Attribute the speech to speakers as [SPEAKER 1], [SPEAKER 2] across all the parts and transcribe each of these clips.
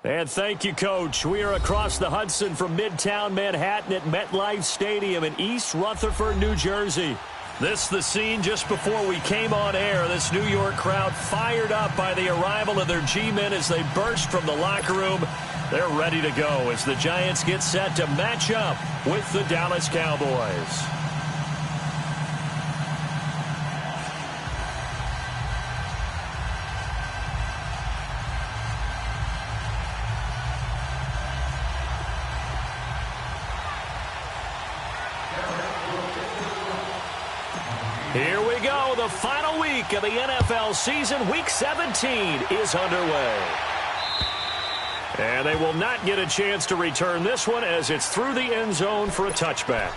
[SPEAKER 1] And thank you, Coach. We are across the Hudson from Midtown Manhattan at MetLife Stadium in East Rutherford, New Jersey. This is the scene just before we came on air. This New York crowd fired up by the arrival of their G-men as they burst from the locker room. They're ready to go as the Giants get set to match up with the Dallas Cowboys. Here we go. The final week of the NFL season. Week 17 is underway. And they will not get a chance to return this one as it's through the end zone for a touchback.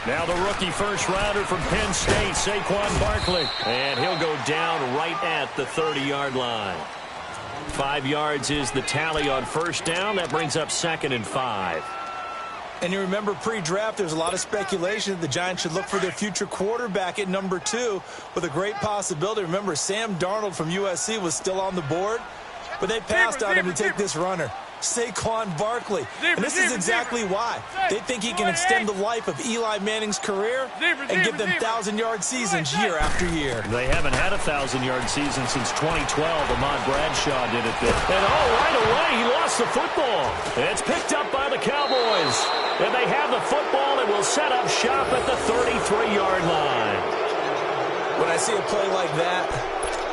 [SPEAKER 1] Now the rookie first-rounder from Penn State, Saquon Barkley. And he'll go down right at the 30-yard line. 5 yards is the tally on first down. That brings up 2nd and 5.
[SPEAKER 2] And you remember pre-draft, there's a lot of speculation that the Giants should look for their future quarterback at number 2 with a great possibility. Remember, Sam Darnold from USC was still on the board, but they passed on him to take this runner, Saquon Barkley. And this is exactly why. They think he can extend the life of Eli Manning's career and give them 1,000-yard seasons year after year.
[SPEAKER 1] They haven't had a 1,000-yard season since 2012. Ahmad Bradshaw did it then. And right away, he lost the football. It's picked up by the Cowboys. And they have the football and will set up shop at the 33-yard line.
[SPEAKER 2] When I see a play like that,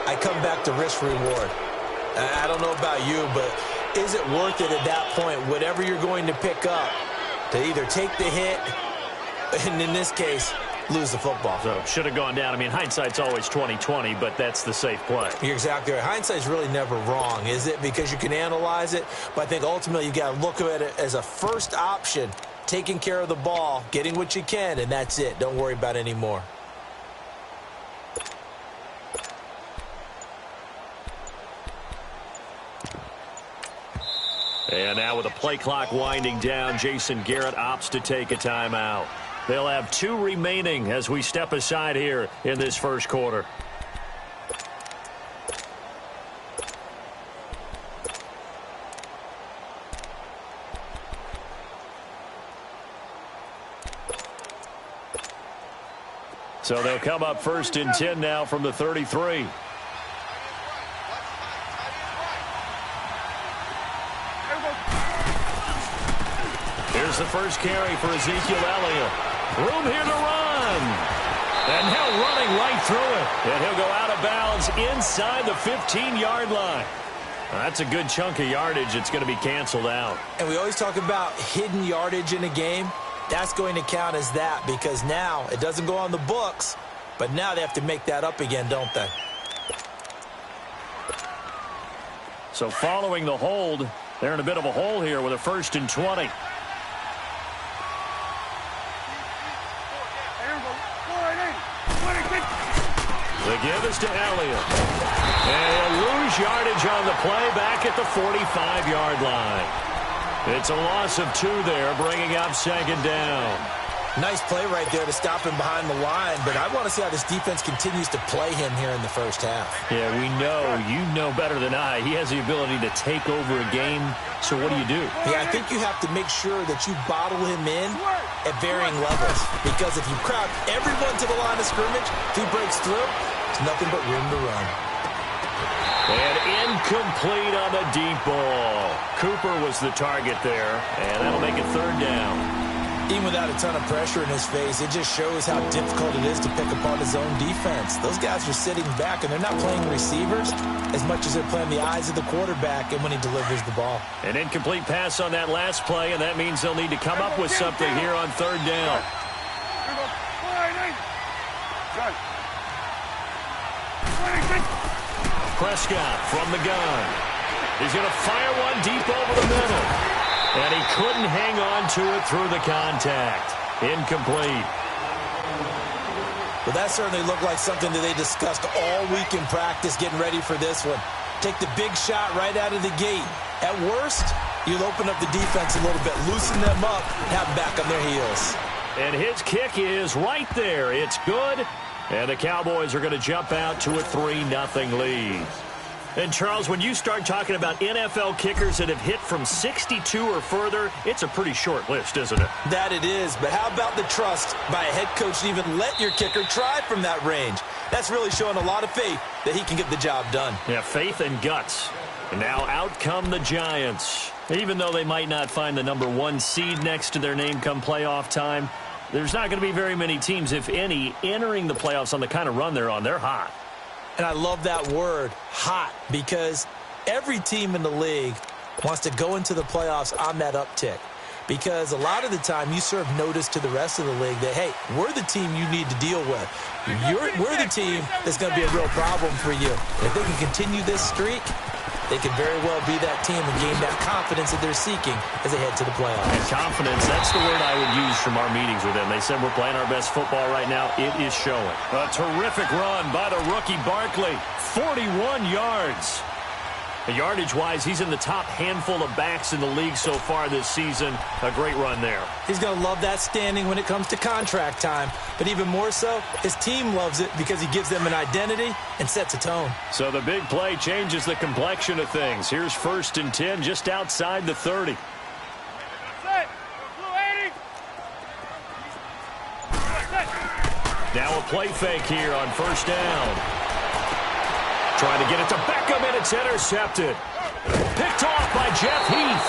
[SPEAKER 2] I come back to risk-reward. I don't know about you, but is it worth it at that point, whatever you're going to pick up, to either take the hit and, in this case, lose the football?
[SPEAKER 1] So, should have gone down. I mean, hindsight's always 20/20, but that's the safe play.
[SPEAKER 2] You're exactly right. Hindsight's really never wrong, is it? Because you can analyze it, but I think ultimately you got to look at it as a first option, taking care of the ball, getting what you can, and that's it. Don't worry about any more.
[SPEAKER 1] And now with the play clock winding down, Jason Garrett opts to take a timeout. They'll have 2 remaining as we step aside here in this first quarter. So they'll come up 1st and 10 now from the 33. Here's the first carry for Ezekiel Elliott. Room here to run. And now running right through it. And he'll go out of bounds inside the 15-yard line. That's a good chunk of yardage. It's going to be canceled out.
[SPEAKER 2] And we always talk about hidden yardage in a game. That's going to count as that because now it doesn't go on the books, but now they have to make that up again, don't they?
[SPEAKER 1] So following the hold, they're in a bit of a hole here with a 1st and 20. The give is to Elliott. And he'll lose yardage on the play back at the 45-yard line. It's a loss of 2 there, bringing up 2nd down.
[SPEAKER 2] Nice play right there to stop him behind the line, but I want to see how this defense continues to play him here in the first half.
[SPEAKER 1] Yeah, we know. You know better than I. He has the ability to take over a game, so what do you do?
[SPEAKER 2] Yeah, I think you have to make sure that you bottle him in at varying levels, because if you crowd everyone to the line of scrimmage, if he breaks through, there's nothing but room to run.
[SPEAKER 1] And incomplete on the deep ball. Cooper was the target there, and that'll make it 3rd down.
[SPEAKER 2] Even without a ton of pressure in his face, it just shows how difficult it is to pick apart his own defense. Those guys are sitting back, and they're not playing receivers as much as they're playing the eyes of the quarterback and when he delivers the ball.
[SPEAKER 1] An incomplete pass on that last play, and that means they'll need to come up with something here on 3rd down. Prescott from the gun. He's going to fire one deep over the middle. And he couldn't hang on to it through the contact. Incomplete.
[SPEAKER 2] Well, that certainly looked like something that they discussed all week in practice getting ready for this one. Take the big shot right out of the gate. At worst, you'll open up the defense a little bit, loosen them up, have them back on their heels.
[SPEAKER 1] And his kick is right there. It's good. And the Cowboys are going to jump out to a 3-0 lead. And, Charles, when you start talking about NFL kickers that have hit from 62 or further, it's a pretty short list, isn't it?
[SPEAKER 2] That it is, but how about the trust by a head coach to even let your kicker try from that range? That's really showing a lot of faith that he can get the job done.
[SPEAKER 1] Yeah, faith and guts. And now out come the Giants. Even though they might not find the #1 seed next to their name come playoff time, there's not going to be very many teams, if any, entering the playoffs on the kind of run they're on. They're hot.
[SPEAKER 2] And I love that word, hot, because every team in the league wants to go into the playoffs on that uptick. Because a lot of the time you serve notice to the rest of the league that, hey, we're the team you need to deal with. We're the team that's going to be a real problem for you. If they can continue this streak, they could very well be that team and gain that confidence that they're seeking as they head to the playoffs.
[SPEAKER 1] And confidence, that's the word I would use from our meetings with them. They said we're playing our best football right now. It is showing. A terrific run by the rookie Barkley. 41 yards. Yardage-wise, he's in the top handful of backs in the league so far this season. A great run there.
[SPEAKER 2] He's going to love that standing when it comes to contract time. But even more so, his team loves it because he gives them an identity and sets a tone.
[SPEAKER 1] So the big play changes the complexion of things. Here's 1st and 10 just outside the 30. Now a play fake here on 1st down. Trying to get it to Beckham, and it's intercepted. Picked off by Jeff Heath.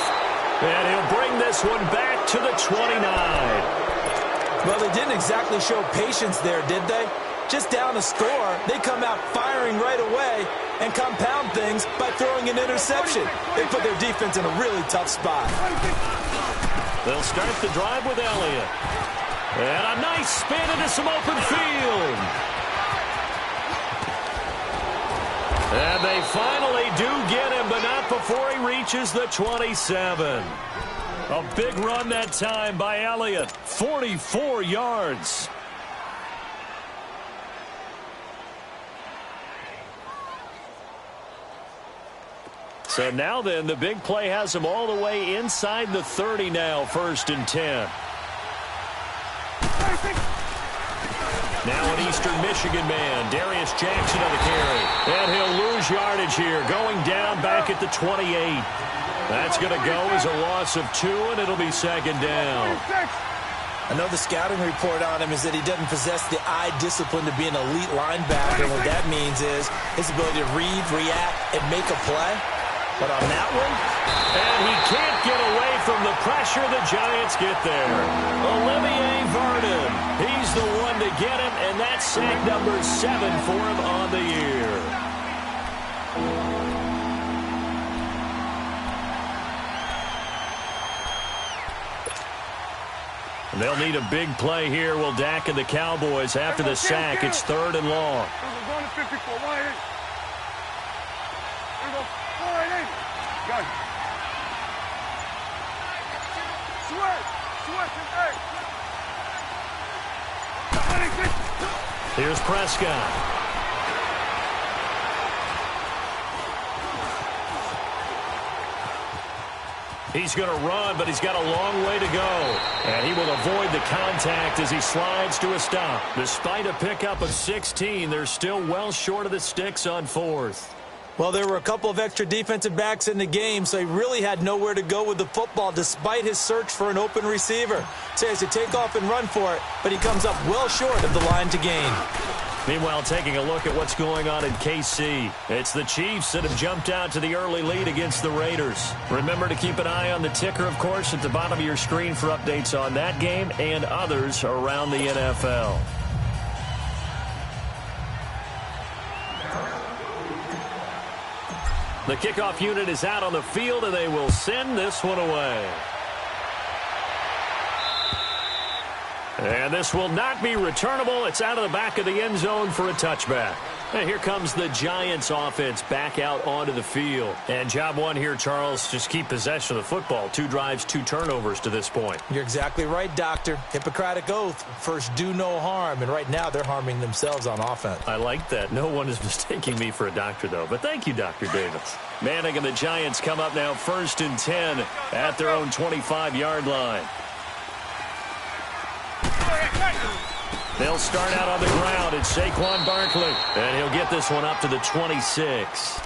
[SPEAKER 1] And he'll bring this one back to the 29.
[SPEAKER 2] Well, they didn't exactly show patience there, did they? Just down a score, they come out firing right away and compound things by throwing an interception. They put their defense in a really tough spot.
[SPEAKER 1] They'll start the drive with Elliott. And a nice spin into some open field. And they finally do get him, but not before he reaches the 27. A big run that time by Elliott. 44 yards. So now then, the big play has him all the way inside the 30 now, 1st and 10. Now an Eastern Michigan man, Darius Jackson on the carry. And he'll lose yardage here, going down back at the 28. That's going to go as a loss of 2, and it'll be 2nd down.
[SPEAKER 2] I know the scouting report on him is that he doesn't possess the eye discipline to be an elite linebacker. And what that means is his ability to read, react, and make a play. But on that one,
[SPEAKER 1] and he can't get away from the pressure. The Giants get there. Olivier Vernon, he's the one to get him, and that's sack number 7 for him on the year. And they'll need a big play here. Will Dak and the Cowboys after the sack. It's 3rd and long. Here's Prescott. He's going to run, but he's got a long way to go. And he will avoid the contact as he slides to a stop. Despite a pickup of 16, they're still well short of the sticks on 4th.
[SPEAKER 2] Well, there were a couple of extra defensive backs in the game, so he really had nowhere to go with the football despite his search for an open receiver. So he has to take off and run for it, but he comes up well short of the line to gain.
[SPEAKER 1] Meanwhile, taking a look at what's going on in KC. It's the Chiefs that have jumped out to the early lead against the Raiders. Remember to keep an eye on the ticker, of course, at the bottom of your screen for updates on that game and others around the NFL. The kickoff unit is out on the field, and they will send this one away. And this will not be returnable. It's out of the back of the end zone for a touchback. And here comes the Giants offense back out onto the field. And job one here, Charles, just keep possession of the football. 2 drives, 2 turnovers to this point.
[SPEAKER 2] You're exactly right, Doctor. Hippocratic oath. First, do no harm. And right now, they're harming themselves on offense.
[SPEAKER 1] I like that. No one is mistaking me for a doctor, though. But thank you, Dr. Davis. Manning and the Giants come up now 1st and 10 at their own 25-yard line. They'll start out on the ground. It's Saquon Barkley. And he'll get this one up to the 26.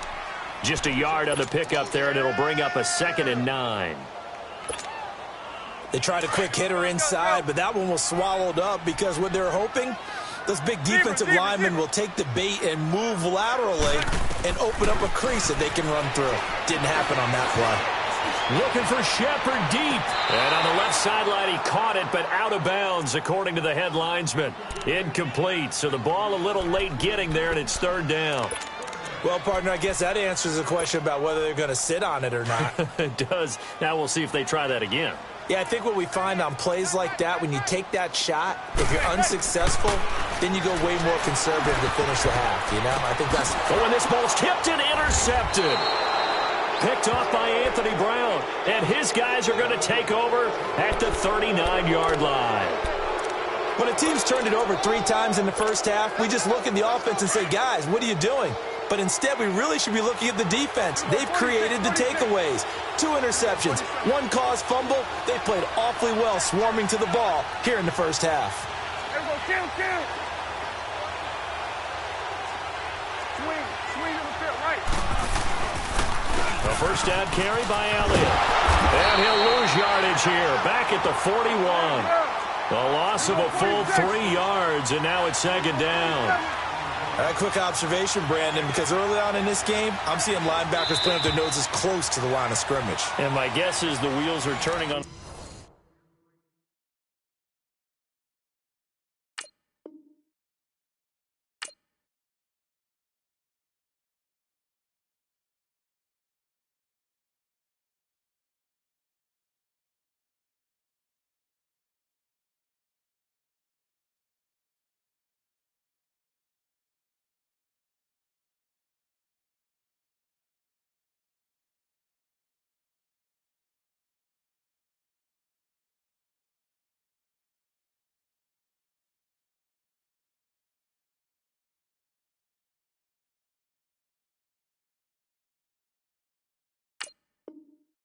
[SPEAKER 1] Just a yard on the pickup there, and it'll bring up a 2nd and 9.
[SPEAKER 2] They tried a quick hitter inside, but that one was swallowed up because what they're hoping, those big defensive linemen will take the bait and move laterally and open up a crease that they can run through. Didn't happen on that play.
[SPEAKER 1] Looking for Shepard deep. And on the left sideline, he caught it, but out of bounds, according to the head linesman. Incomplete, so the ball a little late getting there, and it's 3rd down.
[SPEAKER 2] Well, partner, I guess that answers the question about whether they're going to sit on it or not.
[SPEAKER 1] It does. Now we'll see if they try that again.
[SPEAKER 2] Yeah, I think what we find on plays like that, when you take that shot, if you're unsuccessful, then you go way more conservative to finish the half, you know? I think that's...
[SPEAKER 1] Oh, and this ball's tipped and intercepted. Picked off by Anthony Brown. And his guys are going to take over at the 39-yard line.
[SPEAKER 2] When a team's turned it over 3 times in the first half, we just look at the offense and say, guys, what are you doing? But instead, we really should be looking at the defense. They've created the takeaways. 2 interceptions, 1 caused fumble. They played awfully well swarming to the ball here in the first half.
[SPEAKER 3] There we go, kill. Swing in the pit, right.
[SPEAKER 1] A first down carry by Elliott. And he'll lose yardage here. Back at the 41. A loss of a full 3 yards, and now it's 2nd down.
[SPEAKER 2] All right, quick observation, Brandon, because early on in this game, I'm seeing linebackers playing up their noses close to the line of scrimmage.
[SPEAKER 1] And my guess is the wheels are turning on.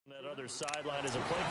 [SPEAKER 1] That other sideline is a play.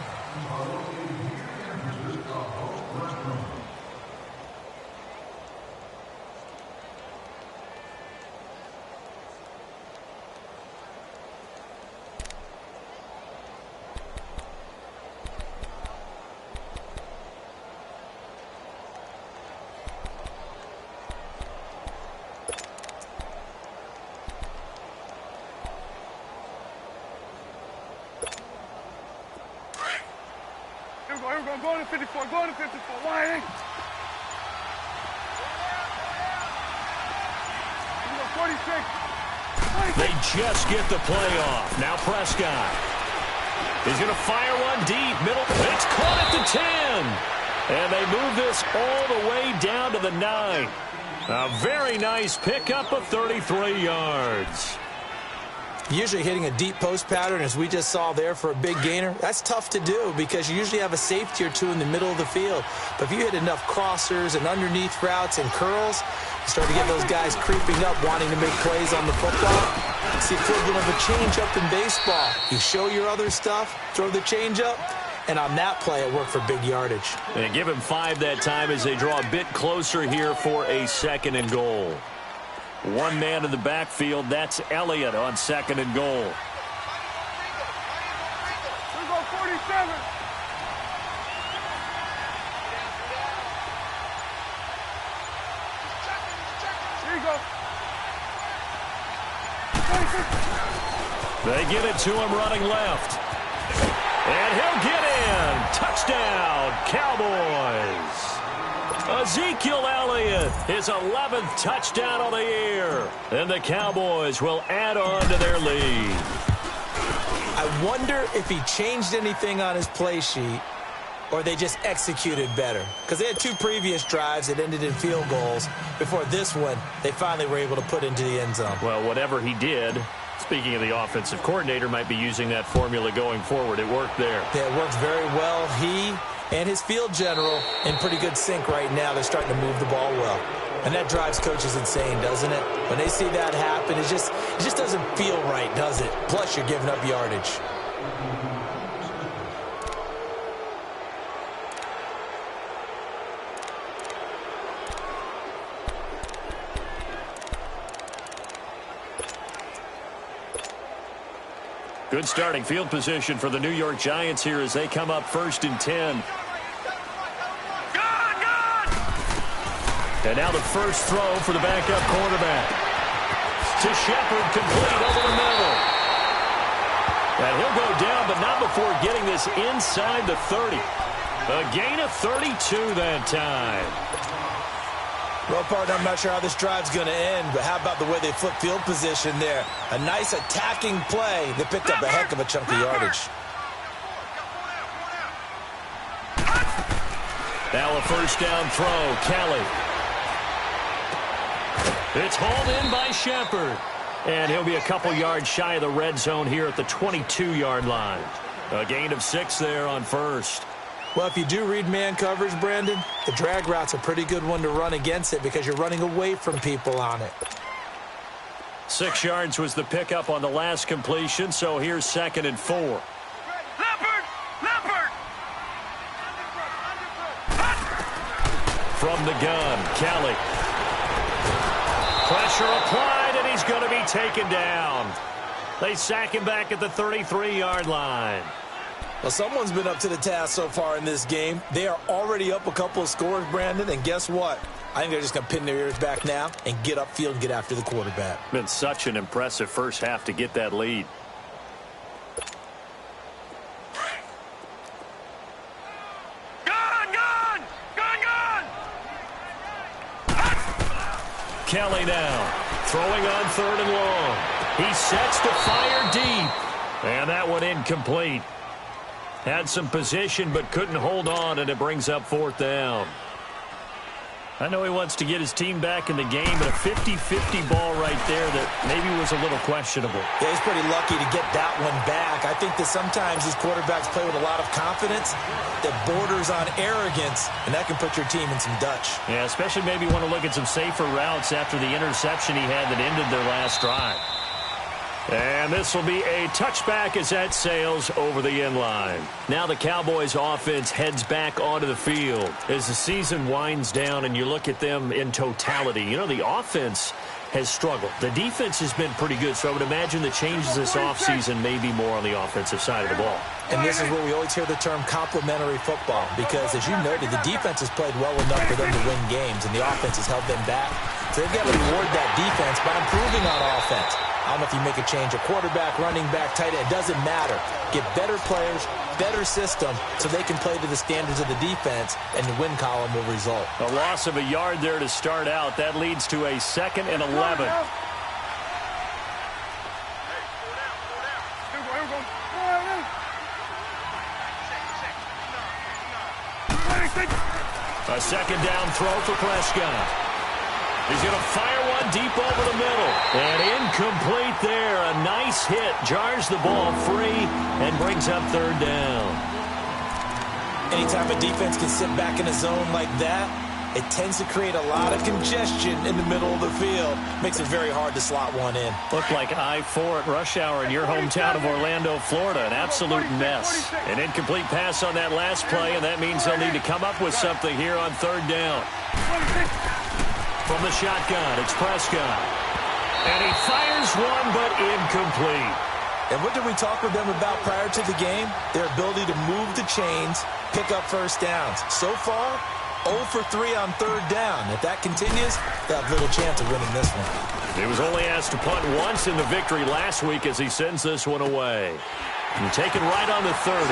[SPEAKER 3] Here we go, go to 54, go to 54, wide. Here we go, 46.
[SPEAKER 1] They just get the play off. Now Prescott. He's going to fire one deep. Middle. It's caught at the 10. And they move this all the way down to the 9. A very nice pickup of 33 yards.
[SPEAKER 2] Usually hitting a deep post pattern, as we just saw there for a big gainer, that's tough to do because you usually have a safety or 2 in the middle of the field. But if you hit enough crossers and underneath routes and curls, you start to get those guys creeping up, wanting to make plays on the football. It's the equivalent of a change-up in baseball. You show your other stuff, throw the change-up, and on that play, it worked for big yardage.
[SPEAKER 1] And give him 5 that time as they draw a bit closer here for a 2nd and goal. 1 man in the backfield. That's Elliott on 2nd and goal.
[SPEAKER 3] Here we go, 47. Here you go. 26.
[SPEAKER 1] They get it to him running left. And he'll get in. Touchdown, Cowboys. Ezekiel Elliott, his 11th touchdown of the year. And the Cowboys will add on to their lead.
[SPEAKER 2] I wonder if he changed anything on his play sheet or they just executed better? Because they had 2 previous drives that ended in field goals. Before this one, they finally were able to put into the end zone.
[SPEAKER 1] Well, whatever he did, speaking of the offensive coordinator, might be using that formula going forward. It worked there.
[SPEAKER 2] Yeah, it works very well. He and his field general in pretty good sync right now. They're starting to move the ball well. And that drives coaches insane, doesn't it? When they see that happen, it just doesn't feel right, does it? Plus, you're giving up yardage.
[SPEAKER 1] Good starting field position for the New York Giants here as they come up 1st and 10. And now the first throw for the backup quarterback. To Shepard, complete over the middle. And he'll go down, but not before getting this inside the 30. A gain of 32 that time.
[SPEAKER 2] Well, partner, I'm not sure how this drive's going to end, but how about the way they flip field position there? A nice attacking play that picked up a heck of a chunk of yardage.
[SPEAKER 1] Now a first down throw, Kelly. It's hauled in by Shepard. And he'll be a couple yards shy of the red zone here at the 22-yard line. A gain of 6 there on first.
[SPEAKER 2] Well, if you do read man coverage, Brandon, the drag route's a pretty good one to run against it because you're running away from people on it.
[SPEAKER 1] 6 yards was the pickup on the last completion, so here's 2nd and 4.
[SPEAKER 3] Leopard!
[SPEAKER 1] From the gun, Kelly. Pressure applied, and he's going to be taken down. They sack him back at the 33-yard line.
[SPEAKER 2] Well, someone's been up to the task so far in this game. They are already up a couple of scores, Brandon, and guess what? I think they're just going to pin their ears back now and get upfield and get after the quarterback.
[SPEAKER 1] Been such an impressive first half to get that lead.
[SPEAKER 3] Gun!
[SPEAKER 1] Kelly now, throwing on 3rd and long. He sets to fire deep, and that one incomplete. Had some position but couldn't hold on, and it brings up 4th down. I know he wants to get his team back in the game, but a 50-50 ball right there that maybe was a little questionable.
[SPEAKER 2] Yeah, he's pretty lucky to get that one back. I think that sometimes these quarterbacks play with a lot of confidence that borders on arrogance, and that can put your team in some Dutch.
[SPEAKER 1] Yeah, especially maybe want to look at some safer routes after the interception he had that ended their last drive. And this will be a touchback as that sails over the end line. Now the Cowboys offense heads back onto the field as the season winds down and you look at them in totality. You know, the offense has struggled. The defense has been pretty good, so I would imagine the changes this offseason may be more on the offensive side of the ball.
[SPEAKER 2] And this is where we always hear the term complementary football because, as you noted, the defense has played well enough for them to win games, and the offense has held them back. So they've got to reward that defense by improving on offense. I don't know if you make a change, a quarterback, running back, tight end, it doesn't matter. Get better players, better system, so they can play to the standards of the defense, and the win column will result.
[SPEAKER 1] A loss of a yard there to start out. That leads to a 2nd and 11. A 2nd down throw for Prescott. He's going to fire one deep over the middle. And incomplete there. A nice hit. Jars the ball free and brings up 3rd down.
[SPEAKER 2] Anytime a defense can sit back in a zone like that, it tends to create a lot of congestion in the middle of the field. Makes it very hard to slot one in.
[SPEAKER 1] Looked like I-4 at rush hour in your hometown of Orlando, Florida. An absolute mess. An incomplete pass on that last play, and that means they'll need to come up with something here on 3rd down. From the shotgun, it's Prescott. And he fires one, but incomplete.
[SPEAKER 2] And what did we talk with them about prior to the game? Their ability to move the chains, pick up first downs. So far, 0 for 3 on 3rd down. If that continues, they'll have little chance of winning this one.
[SPEAKER 1] He was only asked to punt once in the victory last week as he sends this one away. And taken right on the 30.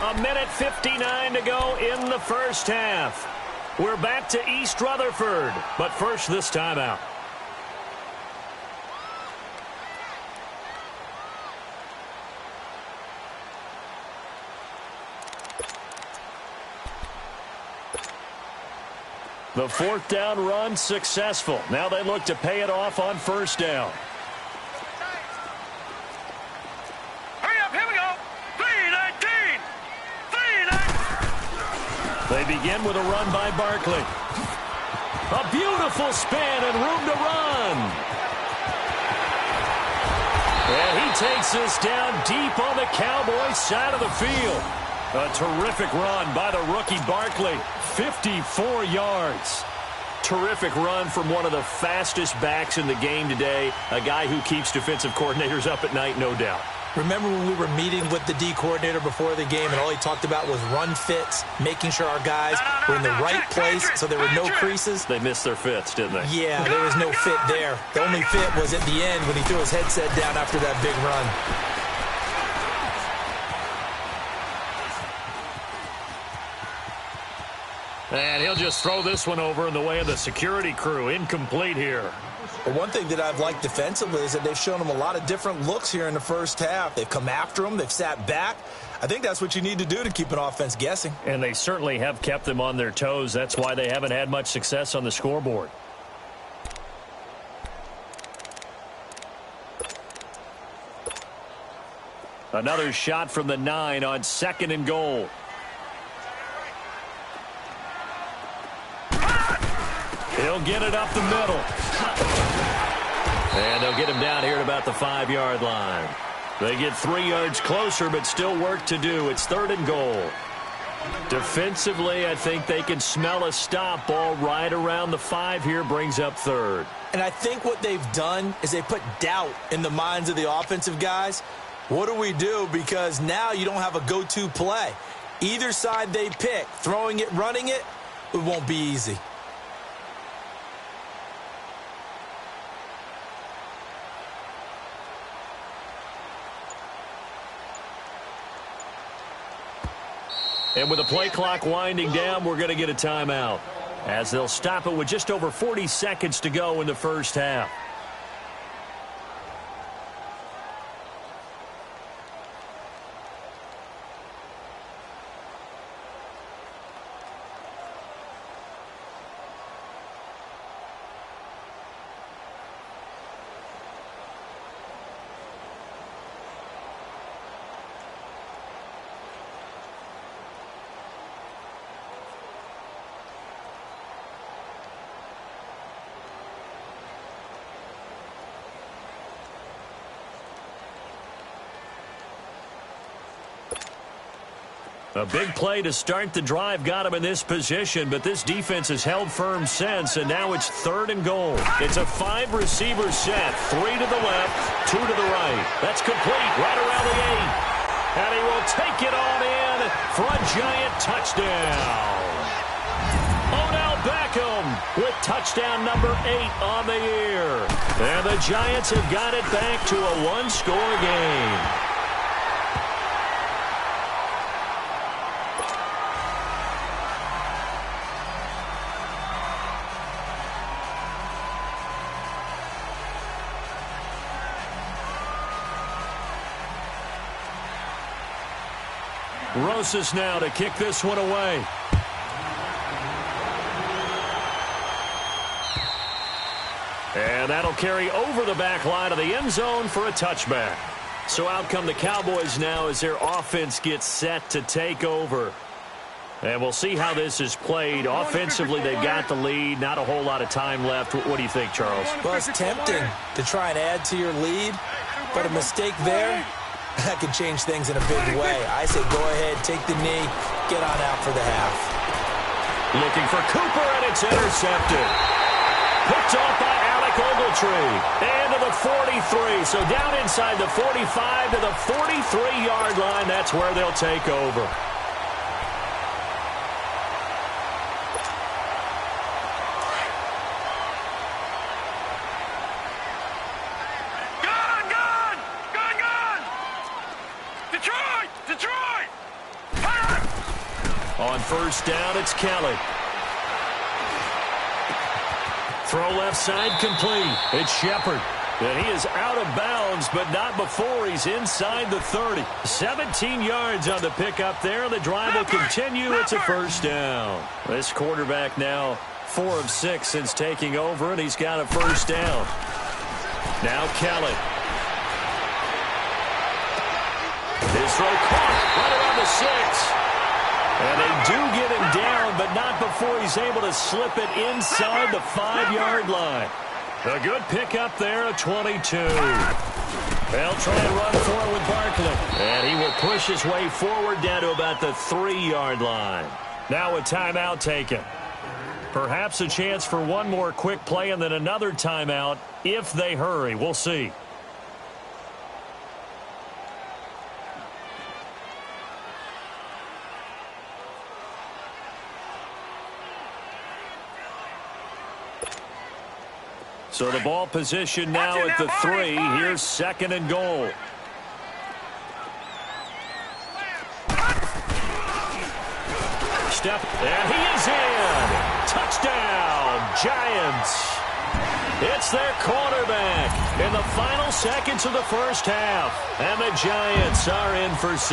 [SPEAKER 1] A minute 59 to go in the first half. We're back to East Rutherford, but first this timeout. The fourth down run successful. Now they look to pay it off on first down.
[SPEAKER 3] Hurry up, here we go. 3-19. 3-19.
[SPEAKER 1] They begin with a run by Barkley. A beautiful spin and room to run. And he takes this down deep on the Cowboys side of the field. A terrific run by the rookie Barkley. 54 yards. Terrific run from one of the fastest backs in the game today. A guy who keeps defensive coordinators up at night, no doubt.
[SPEAKER 2] Remember when we were meeting with the D coordinator before the game and all he talked about was run fits, making sure our guys were in the right place so there were no creases?
[SPEAKER 1] They missed their fits, didn't they?
[SPEAKER 2] Yeah, there was no fit there. The only fit was at the end when he threw his headset down after that big run.
[SPEAKER 1] And he'll just throw this one over in the way of the security crew. Incomplete here.
[SPEAKER 2] But one thing that I've liked defensively is that they've shown him a lot of different looks here in the first half. They've come after him. They've sat back. I think that's what you need to do to keep an offense guessing.
[SPEAKER 1] And they certainly have kept them on their toes. That's why they haven't had much success on the scoreboard. Another shot from the 9 on 2nd and goal. He'll get it up the middle. And they'll get him down here at about the 5-yard line. They get 3 yards closer, but still work to do. It's 3rd and goal. Defensively, I think they can smell a stop. Ball right around the 5 here, brings up 3rd.
[SPEAKER 2] And I think what they've done is they put doubt in the minds of the offensive guys. What do we do? Because now you don't have a go-to play. Either side they pick, throwing it, running it, it won't be easy.
[SPEAKER 1] And with the play clock winding down, we're going to get a timeout, as they'll stop it with just over 40 seconds to go in the first half. A big play to start the drive got him in this position, but this defense has held firm since, and now it's 3rd and goal. It's a 5-receiver set, 3 to the left, 2 to the right. That's complete right around the 8. And he will take it on in for a giant touchdown. Odell Beckham with touchdown number 8 on the year. And the Giants have got it back to a 1-score game. Rosas now to kick this one away. And that'll carry over the back line of the end zone for a touchback. So out come the Cowboys now as their offense gets set to take over. And we'll see how this is played. Offensively, they've got the lead. Not a whole lot of time left. What do you think, Charles?
[SPEAKER 2] Well, it's tempting to try and add to your lead, but a mistake there, that could change things in a big way. I say go ahead, take the knee, get on out for the half.
[SPEAKER 1] Looking for Cooper, and it's intercepted. Picked off by Alec Ogletree. And to the 43. So down inside the 45 to the 43-yard line. That's where they'll take over. On first down, it's Kelly. Throw left side complete. It's Shepard. And he is out of bounds, but not before he's inside the 30. 17 yards on the pickup there. The drive will continue. It's a first down. This quarterback now 4 of 6 since taking over, and he's got a first down. Now Kelly. His throw caught right around the 6. And they do get him down, but not before he's able to slip it inside the 5-yard line. A good pickup there, a 22. They'll try and run for it with Barkley. And he will push his way forward down to about the 3-yard line. Now a timeout taken. Perhaps a chance for one more quick play and then another timeout if they hurry. We'll see. So the ball position now at the 3. Here's 2nd and goal. Step, and he is in. Touchdown, Giants. It's their quarterback in the final seconds of the first half. And the Giants are in for 6.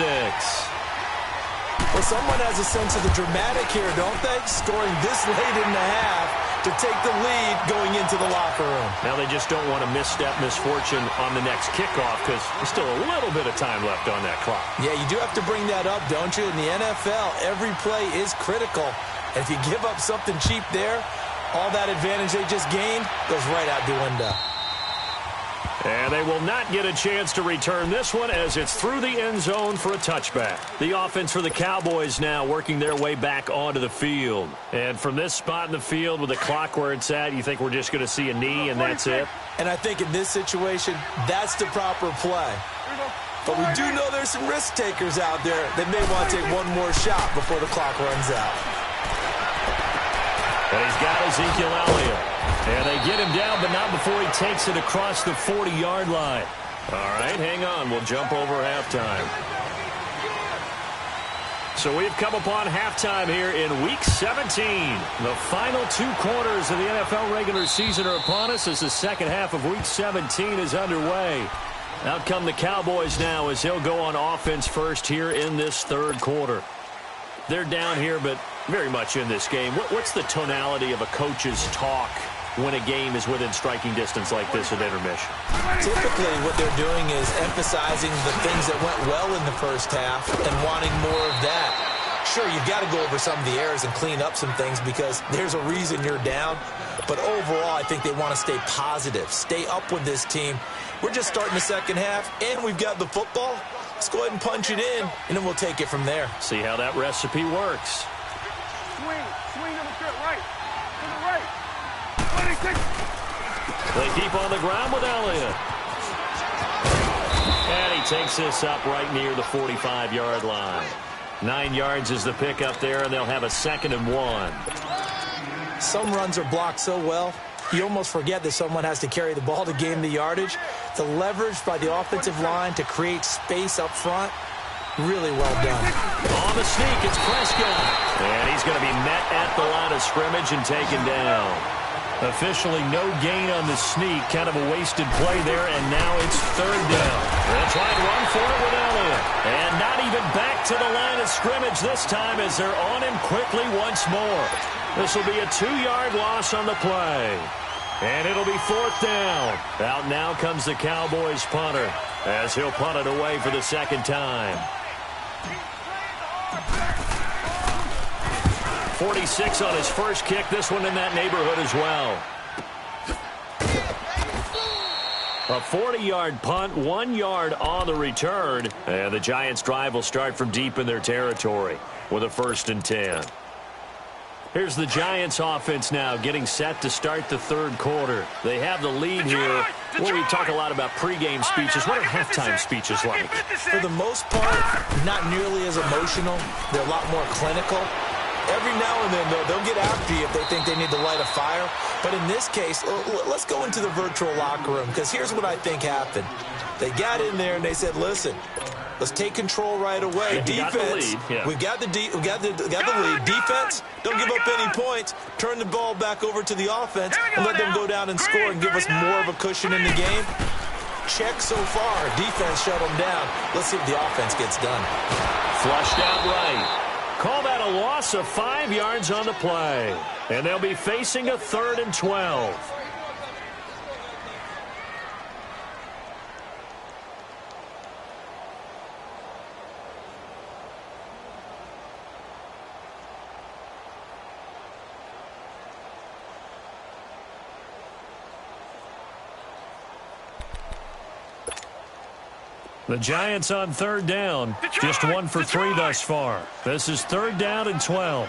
[SPEAKER 2] Well, someone has a sense of the dramatic here, don't they? Scoring this late in the half to take the lead going into the locker room.
[SPEAKER 1] Now they just don't want to misstep misfortune on the next kickoff because there's still a little bit of time left on that clock.
[SPEAKER 2] Yeah, you do have to bring that up, don't you? In the NFL, every play is critical. And if you give up something cheap there, all that advantage they just gained goes right out the window.
[SPEAKER 1] And they will not get a chance to return this one as it's through the end zone for a touchback. The offense for the Cowboys now working their way back onto the field. And from this spot in the field with the clock where it's at, you think we're just going to see a knee and that's it?
[SPEAKER 2] And I think in this situation, that's the proper play. But we do know there's some risk takers out there that may want to take one more shot before the clock runs out.
[SPEAKER 1] And he's got Ezekiel Elliott. And they get him down, but not before he takes it across the 40-yard line. All right, hang on. We'll jump over halftime. So we've come upon halftime here in Week 17. The final 2 quarters of the NFL regular season are upon us as the second half of Week 17 is underway. Out come the Cowboys now as he'll go on offense first here in this 3rd quarter. They're down here, but very much in this game. What's the tonality of a coach's talk when a game is within striking distance like this at intermission?
[SPEAKER 2] Typically what they're doing is emphasizing the things that went well in the first half and wanting more of that. Sure, you've got to go over some of the errors and clean up some things because there's a reason you're down. But overall, I think they want to stay positive, stay up with this team. We're just starting the second half, and we've got the football. Let's go ahead and punch it in, and then we'll take it from there.
[SPEAKER 1] See how that recipe works.
[SPEAKER 3] Swing on the straight right. To the right.
[SPEAKER 1] They keep on the ground with Elliott. And he takes this up right near the 45-yard line. 9 yards is the pickup there, and they'll have a 2nd and 1.
[SPEAKER 2] Some runs are blocked so well, you almost forget that someone has to carry the ball to gain the yardage. The leverage by the offensive line to create space up front, really well done.
[SPEAKER 1] On the sneak, it's Prescott. And he's going to be met at the line of scrimmage and taken down. Officially no gain on the sneak. Kind of a wasted play there, and now it's 3rd down. They'll try and run for it with Elliott. And not even back to the line of scrimmage this time as they're on him quickly once more. This will be a 2-yard loss on the play. And it'll be 4th down. Out now comes the Cowboys punter as he'll punt it away for the 2nd time. 46 on his first kick. This one in that neighborhood as well. A 40-yard punt, 1 yard on the return. And the Giants' drive will start from deep in their territory with a 1st and 10. Here's the Giants offense now getting set to start the 3rd quarter. They have the lead here. Well, we talk a lot about pregame speeches. What are halftime speeches like?
[SPEAKER 2] For the most part, not nearly as emotional. They're a lot more clinical. Every now and then, though, they'll get after you if they think they need to light a fire. But in this case, let's go into the virtual locker room because here's what I think happened. They got in there and they said, listen, let's take control right away. Defense, we've got the lead. Defense, don't give up any points. Turn the ball back over to the offense and let them go down and score and give us more of a cushion in the game. Check so far. Defense shut them down. Let's see if the offense gets done.
[SPEAKER 1] Flushed out right. Call that a a loss of 5 yards on the play. And they'll be facing a 3rd and 12. The Giants on 3rd down. Just 1 for 3 thus far. This is 3rd down and 12.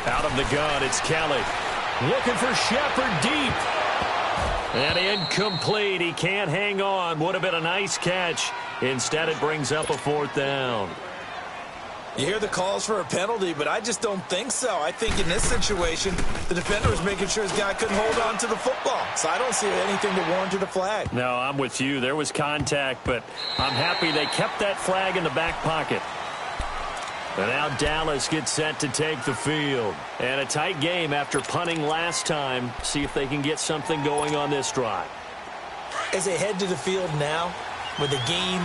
[SPEAKER 1] Out of the gun, it's Kelly. Looking for Shepard deep. And incomplete. He can't hang on. Would have been a nice catch. Instead, it brings up a 4th down.
[SPEAKER 2] You hear the calls for a penalty, but I just don't think so. I think in this situation, the defender was making sure his guy couldn't hold on to the football. So I don't see anything that warranted a flag.
[SPEAKER 1] No, I'm with you. There was contact, but I'm happy they kept that flag in the back pocket. And now Dallas gets set to take the field. And a tight game after punting last time. See if they can get something going on this drive.
[SPEAKER 2] As they head to the field now, with the game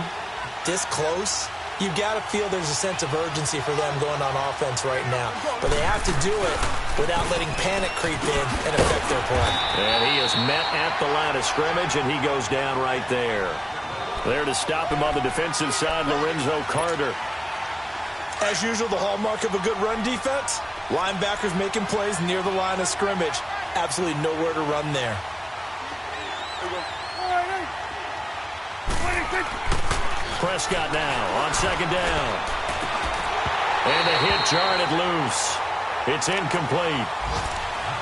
[SPEAKER 2] this close, you've got to feel there's a sense of urgency for them going on offense right now. But they have to do it without letting panic creep in and affect their play.
[SPEAKER 1] And he is met at the line of scrimmage, and he goes down right there. There to stop him on the defensive side, Lorenzo Carter.
[SPEAKER 2] As usual, the hallmark of a good run defense, linebackers making plays near the line of scrimmage. Absolutely nowhere to run there.
[SPEAKER 1] Prescott now on 2nd down. And the hit jarred it loose. It's incomplete.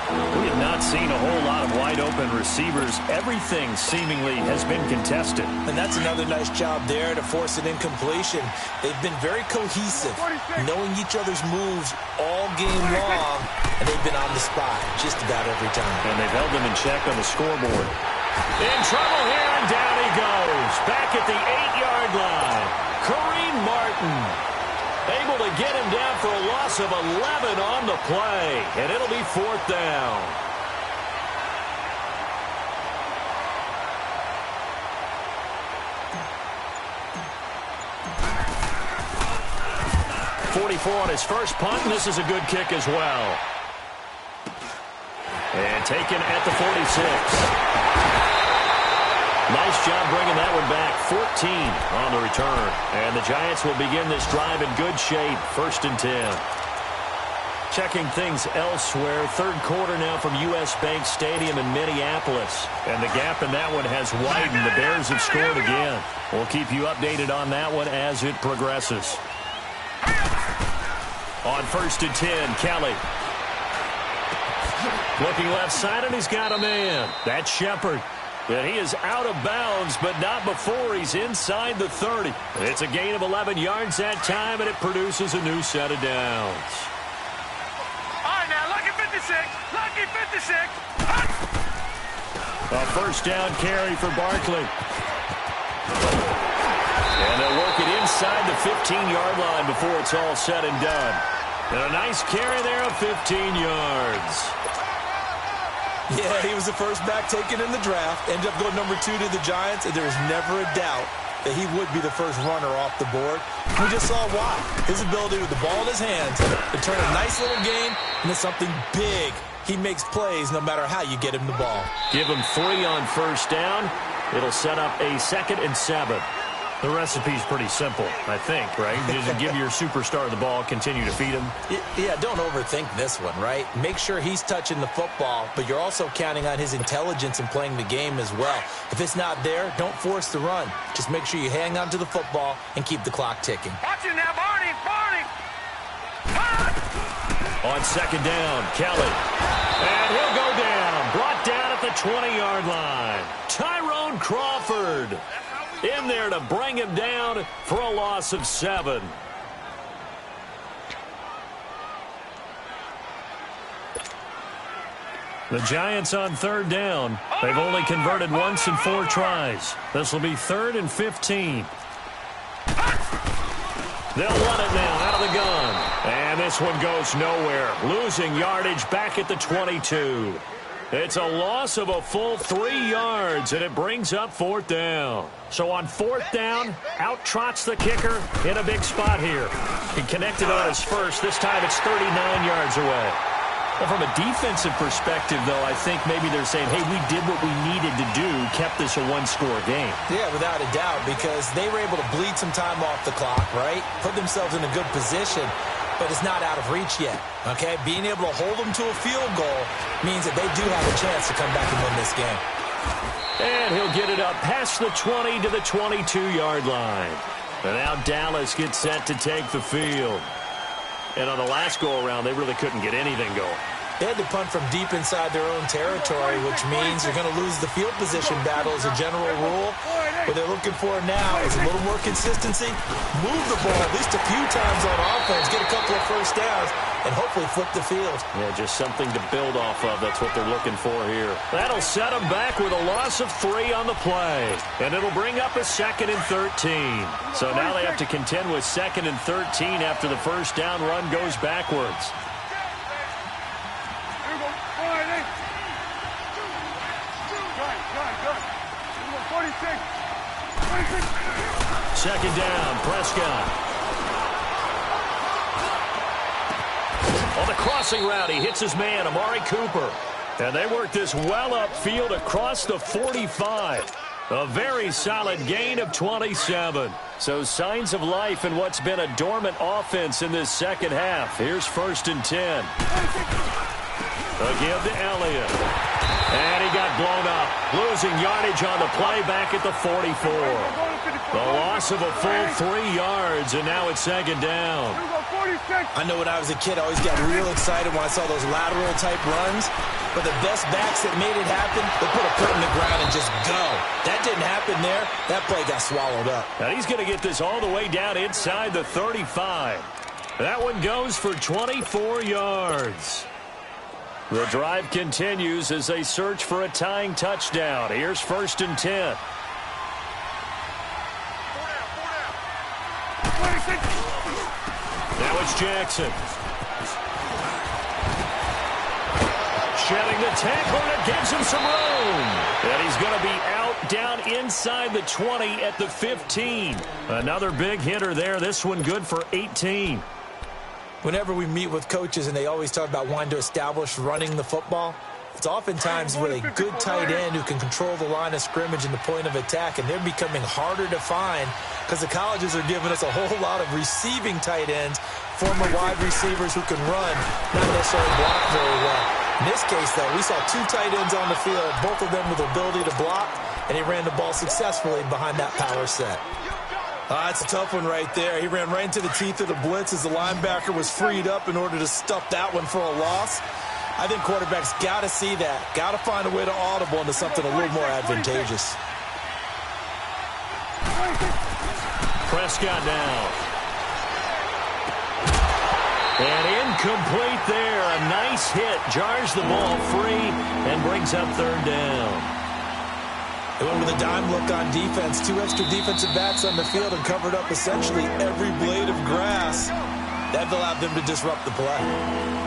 [SPEAKER 1] We have not seen a whole lot of wide-open receivers. Everything seemingly has been contested.
[SPEAKER 2] And that's another nice job there to force an incompletion. They've been very cohesive, knowing each other's moves all game long, and they've been on the spot just about every time.
[SPEAKER 1] And they've held them in check on the scoreboard. In trouble here, and down he goes. Back at the 8-yard line. Kareem Martin able to get him down for a loss of 11 on the play. And it'll be 4th down. .44 on his first punt, and this is a good kick as well. And taken at the 46. Nice job bringing that one back. 14 on the return. And the Giants will begin this drive in good shape. 1st and 10. Checking things elsewhere. 3rd quarter now from U.S. Bank Stadium in Minneapolis. And the gap in that one has widened. The Bears have scored again. We'll keep you updated on that one as it progresses. On 1st and 10, Kelly. Looking left side, and he's got a man. That's Shepard. And he is out of bounds, but not before he's inside the 30. It's a gain of 11 yards that time, and it produces a new set of downs.
[SPEAKER 3] All right, now, lucky 56. Lucky 56.
[SPEAKER 1] A 1st down carry for Barkley. And they'll work it inside the 15-yard line before it's all said and done. And a nice carry there of 15 yards.
[SPEAKER 2] Yeah, he was the first back taken in the draft. Ended up going number 2 to the Giants, and there was never a doubt that he would be the first runner off the board. We just saw why. His ability with the ball in his hands to turn a nice little game into something big. He makes plays no matter how you get him the ball.
[SPEAKER 1] Give him 3 on 1st down. It'll set up a 2nd and 7. The recipe's pretty simple, I think, right? You just give your superstar the ball, continue to feed him.
[SPEAKER 2] Yeah, don't overthink this one, right? Make sure he's touching the football, but you're also counting on his intelligence in playing the game as well. If it's not there, don't force the run. Just make sure you hang on to the football and keep the clock ticking.
[SPEAKER 3] Watch it now, Barney. Barney.
[SPEAKER 1] On 2nd down, Kelly. And he'll go down. Brought down at the 20-yard line. Tyrone Crawford in there to bring him down for a loss of 7. The Giants on 3rd down. They've only converted once in 4 tries. This will be 3rd and 15. They'll run it now out of the gun. And this one goes nowhere. Losing yardage back at the 22. It's a loss of a full 3 yards, and it brings up 4th down. So on 4th down, out trots the kicker in a big spot here. He connected on his first. This time it's 39 yards away. Well, from a defensive perspective, though, I think maybe they're saying, hey, we did what we needed to do, kept this a one-score game.
[SPEAKER 2] Yeah, without a doubt, because they were able to bleed some time off the clock, right? Put themselves in a good position, but it's not out of reach yet, okay? Being able to hold them to a field goal means that they do have a chance to come back and win this game.
[SPEAKER 1] And he'll get it up past the 20 to the 22-yard line. And now Dallas gets set to take the field. And on the last go-around, they really couldn't get anything going.
[SPEAKER 2] They had to punt from deep inside their own territory, which means you're going to lose the field position battle as a general rule. What they're looking for now is a little more consistency, move the ball at least a few times on offense, get a couple of first downs, and hopefully flip the field.
[SPEAKER 1] Yeah, just something to build off of. That's what they're looking for here. That'll set them back with a loss of 3 on the play. And it'll bring up a 2nd and 13. So now they have to contend with 2nd and 13 after the first down run goes backwards. Second down, Prescott. On the crossing route, he hits his man, Amari Cooper. And they work this well upfield across the 45. A very solid gain of 27. So signs of life in what's been a dormant offense in this second half. Here's 1st and 10. A give to Elliott. And he got blown up. Losing yardage on the play back at the 44. The loss of a full 3 yards, and now it's 2nd down.
[SPEAKER 2] I know when I was a kid, I always got real excited when I saw those lateral-type runs. But the best backs that made it happen, they put a foot in the ground and just go. That didn't happen there. That play got swallowed up.
[SPEAKER 1] Now he's going to get this all the way down inside the 35. That one goes for 24 yards. The drive continues as they search for a tying touchdown. Here's 1st and 10. Now it's Jackson. Shedding the tackle, and it gives him some room. And he's going to be out down inside the 20 at the 15. Another big hitter there. This one good for 18.
[SPEAKER 2] Whenever we meet with coaches and they always talk about wanting to establish running the football, it's oftentimes with a good tight end who can control the line of scrimmage and the point of attack, and they're becoming harder to find because the colleges are giving us a whole lot of receiving tight ends, former wide receivers who can run, not necessarily block very well. In this case, though, we saw 2 tight ends on the field, both of them with the ability to block, and he ran the ball successfully behind that power set. That's a tough one right there. He ran right into the teeth of the blitz as the linebacker was freed up in order to stuff that one for a loss. I think quarterbacks got to see that. Got to find a way to audible into something a little more advantageous.
[SPEAKER 1] Prescott now. And incomplete there. A nice hit. Jars the ball free and brings up 3rd down.
[SPEAKER 2] They went with a dime look on defense. 2 extra defensive backs on the field and covered up essentially every blade of grass. That allowed them to disrupt the play.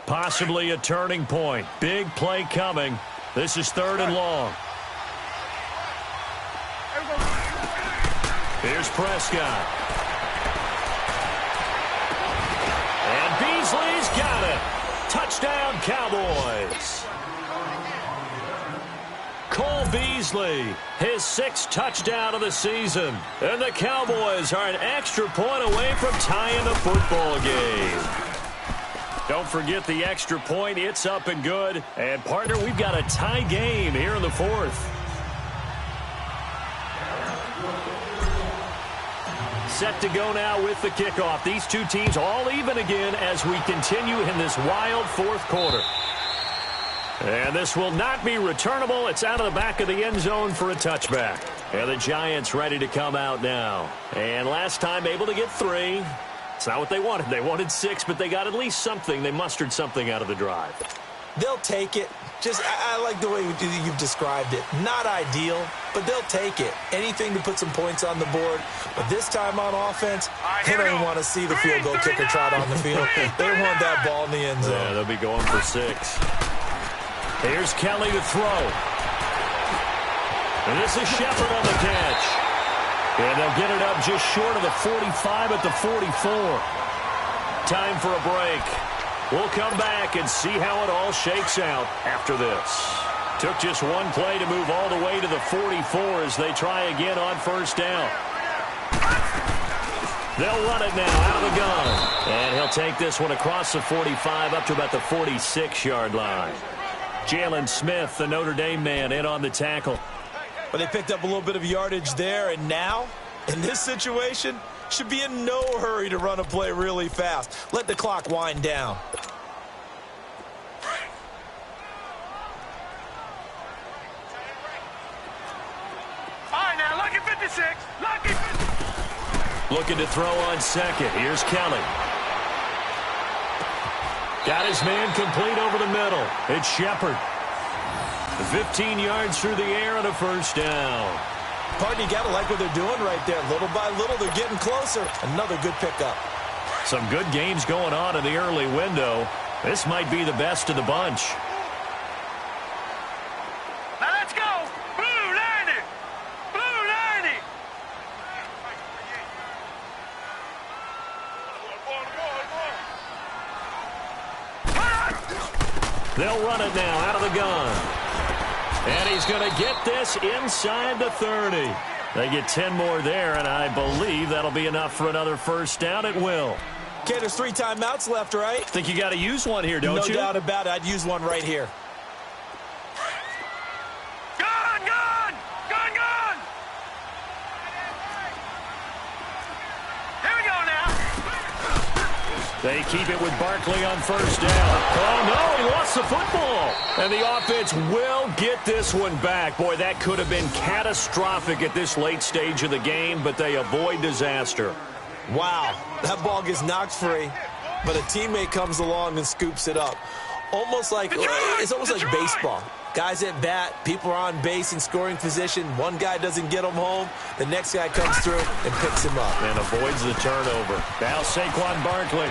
[SPEAKER 1] Possibly a turning point. Big play coming. This is 3rd and long. Here's Prescott. And Beasley's got it. Touchdown, Cowboys. Cole Beasley, his 6th touchdown of the season. And the Cowboys are an extra point away from tying the football game. Don't forget the extra point. It's up and good. And, partner, we've got a tie game here in the 4th. Set to go now with the kickoff. These two teams all even again as we continue in this wild 4th quarter. And this will not be returnable. It's out of the back of the end zone for a touchback. And the Giants ready to come out now. And last time able to get 3. It's not what they wanted. They wanted 6, but they got at least something. They mustered something out of the drive.
[SPEAKER 2] They'll take it. I like the way you've described it. Not ideal, but they'll take it. Anything to put some points on the board. But this time on offense, they don't even want to see the field goal kicker trot on the field. They want that ball in the end zone.
[SPEAKER 1] Yeah, they'll be going for 6. Here's Kelly to throw. And this is Shepard on the catch. And they'll get it up just short of the 45 at the 44. Time for a break. We'll come back and see how it all shakes out after this. Took just one play to move all the way to the 44 as they try again on first down. They'll run it now out of the gun. And he'll take this one across the 45 up to about the 46-yard line. Jalen Smith, the Notre Dame man, in on the tackle.
[SPEAKER 2] But they picked up a little bit of yardage there, and now, in this situation, should be in no hurry to run a play really fast. Let the clock wind down.
[SPEAKER 3] All right, now, lucky 56. Lucky 56.
[SPEAKER 1] Looking to throw on second. Here's Kelly. Got his man complete over the middle. It's Shepard. 15 yards through the air and a first down.
[SPEAKER 2] Pardon, you got to like what they're doing right there. Little by little, they're getting closer. Another good pickup.
[SPEAKER 1] Some good games going on in the early window. This might be the best of the bunch.
[SPEAKER 3] Now let's go. Blue 90. Blue 90.
[SPEAKER 1] They'll run it now out of the gun. And he's going to get this inside the 30. They get 10 more there, and I believe that'll be enough for another first down. It will.
[SPEAKER 2] Okay, there's 3 timeouts left, right?
[SPEAKER 1] Think you got to use one here, don't you?
[SPEAKER 2] No doubt about it. I'd use one right here.
[SPEAKER 3] Gun, gun. Gun, gun. Here we go now.
[SPEAKER 1] They keep it with Barkley on first down. Oh, no, he lost the football. And the offense will get this one back. Boy, that could have been catastrophic at this late stage of the game, but they avoid disaster.
[SPEAKER 2] Wow, that ball gets knocked free, but a teammate comes along and scoops it up. It's almost like baseball. Guys at bat, people are on base in scoring position. One guy doesn't get him home. The next guy comes through and picks him up.
[SPEAKER 1] And avoids the turnover. Now Saquon Barkley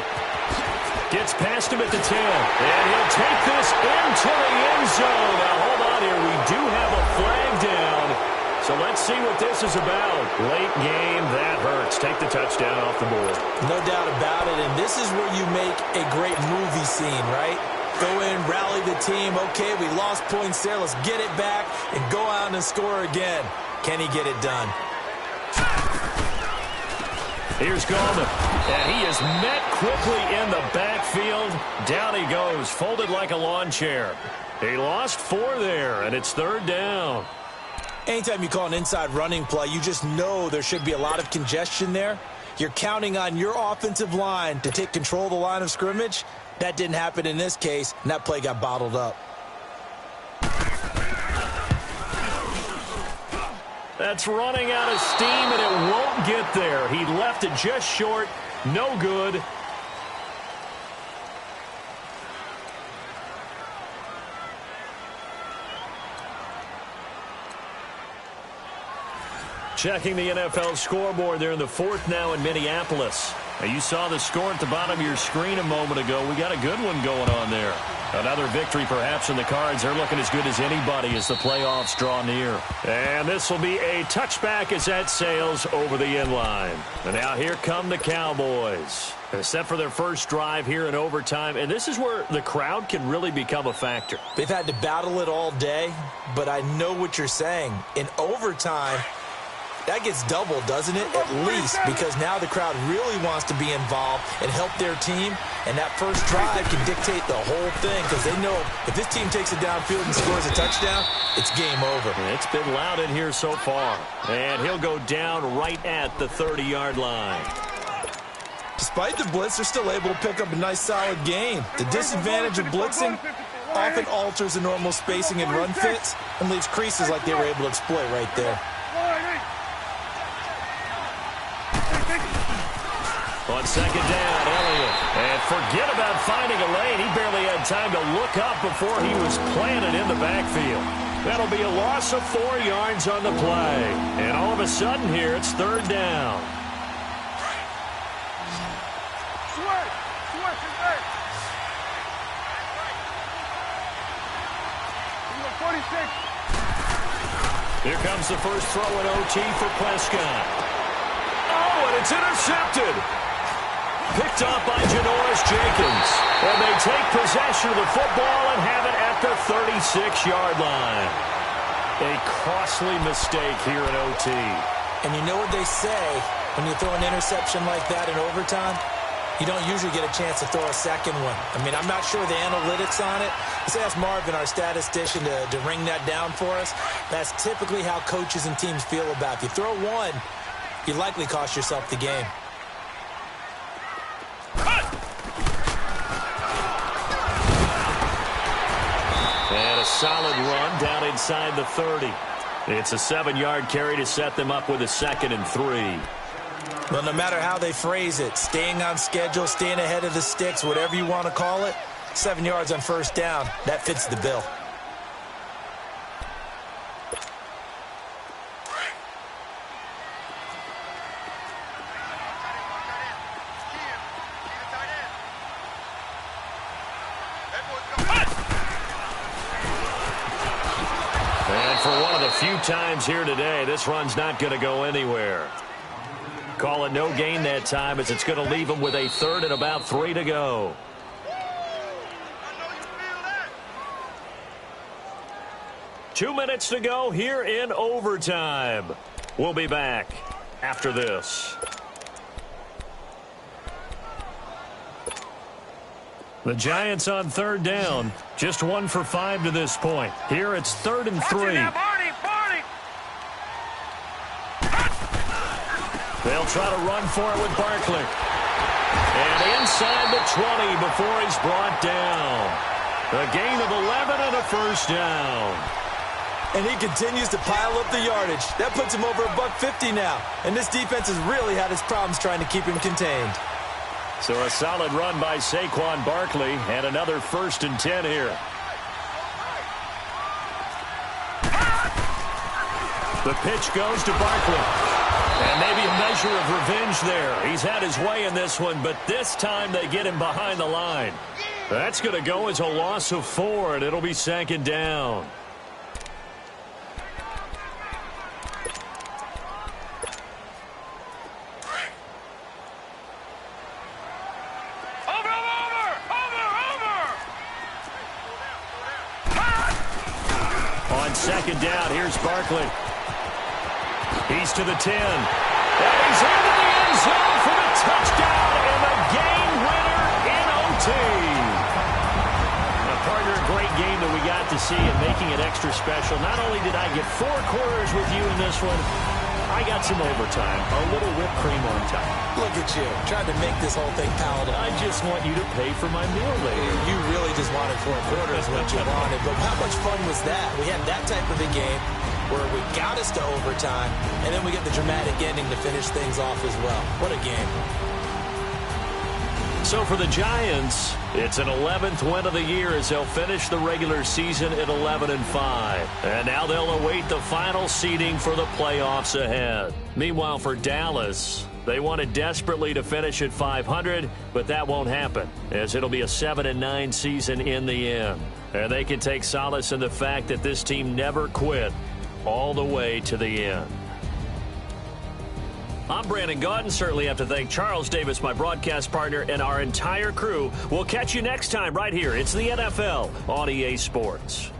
[SPEAKER 1] gets past him at the 10. And he'll take this into the end zone. Now, hold on here. We do have a flag down. So let's see what this is about. Late game, that hurts. Take the touchdown off the board.
[SPEAKER 2] No doubt about it. And this is where you make a great movie scene, right? Go in, rally the team. Okay, we lost points there. Let's get it back and go out and score again. Can he get it done?
[SPEAKER 1] Here's Gallman. And he is met quickly in the backfield. Down he goes, folded like a lawn chair. He lost 4 there, and it's third down.
[SPEAKER 2] Anytime you call an inside running play, you just know there should be a lot of congestion there. You're counting on your offensive line to take control of the line of scrimmage. That didn't happen in this case, and that play got bottled up.
[SPEAKER 1] That's running out of steam, and it won't get there. He left it just short. No good. Checking the NFL scoreboard there in the 4th now in Minneapolis. Now you saw the score at the bottom of your screen a moment ago. We got a good one going on there. Another victory perhaps in the cards. They're looking as good as anybody as the playoffs draw near. And this will be a touchback as that sails over the end line. And now here come the Cowboys. They're set for their first drive here in overtime. And this is where the crowd can really become a factor.
[SPEAKER 2] They've had to battle it all day, but I know what you're saying. In overtime, that gets doubled, doesn't it? At least, because now the crowd really wants to be involved and help their team. And that first drive can dictate the whole thing because they know if this team takes it downfield and scores a touchdown, it's game over.
[SPEAKER 1] It's been loud in here so far. And he'll go down right at the 30-yard line.
[SPEAKER 2] Despite the blitz, they're still able to pick up a nice, solid gain. The disadvantage of blitzing often alters the normal spacing and run fits and leaves creases like they were able to exploit right there.
[SPEAKER 1] On second down, Elliott. And forget about finding a lane. He barely had time to look up before he was planted in the backfield. That'll be a loss of 4 yards on the play. And all of a sudden here, it's third down. Here comes the first throw at OT for Prescott. Oh, and it's intercepted. Picked up by Janoris Jenkins. And they take possession of the football and have it at the 36-yard line. A costly mistake here in OT.
[SPEAKER 2] And you know what they say when you throw an interception like that in overtime? You don't usually get a chance to throw a second one. I mean, I'm not sure the analytics on it. Let's ask Marvin, our statistician, to ring that down for us. That's typically how coaches and teams feel about it. If you throw one, you likely cost yourself the game.
[SPEAKER 1] And a solid run down inside the 30. It's a 7-yard carry to set them up with a 2nd and 3.
[SPEAKER 2] Well, no matter how they phrase it, staying on schedule, staying ahead of the sticks, whatever you want to call it, 7 yards on first down, that fits the bill.
[SPEAKER 1] And for one of the few times here today, this run's not going to go anywhere. Call it no gain that time as it's going to leave them with a 3rd and about 3 to go. Two minutes to go here in overtime. We'll be back after this. The Giants on 3rd down. Just 1 for 5 to this point. Here it's 3rd and 3. They'll try to run for it with Barkley. And inside the 20 before he's brought down. A gain of 11 and a first down.
[SPEAKER 2] And he continues to pile up the yardage. That puts him over $150 now. And this defense has really had its problems trying to keep him contained.
[SPEAKER 1] So a solid run by Saquon Barkley and another 1st and 10 here. The pitch goes to Barkley. And maybe a measure of revenge there. He's had his way in this one, but this time they get him behind the line. That's going to go as a loss of 4, and it'll be 2nd down. On 2nd down, here's Barkley. He's to the 10. And he's into the end zone for the touchdown and the game winner in OT. Now, partner, a great game that we got to see and making it extra special. Not only did I get 4 quarters with you in this one, I got some overtime, a little whipped cream on top.
[SPEAKER 2] Look at you, trying to make this whole thing palatable.
[SPEAKER 1] I just want you to pay for my meal later.
[SPEAKER 2] You really just wanted 4 quarters what you wanted, but how much fun was that? We had that type of a game where we got us to overtime, and then we get the dramatic ending to finish things off as well. What a game.
[SPEAKER 1] So for the Giants, it's an 11th win of the year as they'll finish the regular season at 11-5. And now they'll await the final seeding for the playoffs ahead. Meanwhile, for Dallas, they wanted desperately to finish at 500, but that won't happen, as it'll be a 7-9 season in the end. And they can take solace in the fact that this team never quit all the way to the end. I'm Brandon Gaudin. Certainly have to thank Charles Davis, my broadcast partner, and our entire crew. We'll catch you next time right here. It's the NFL on EA Sports.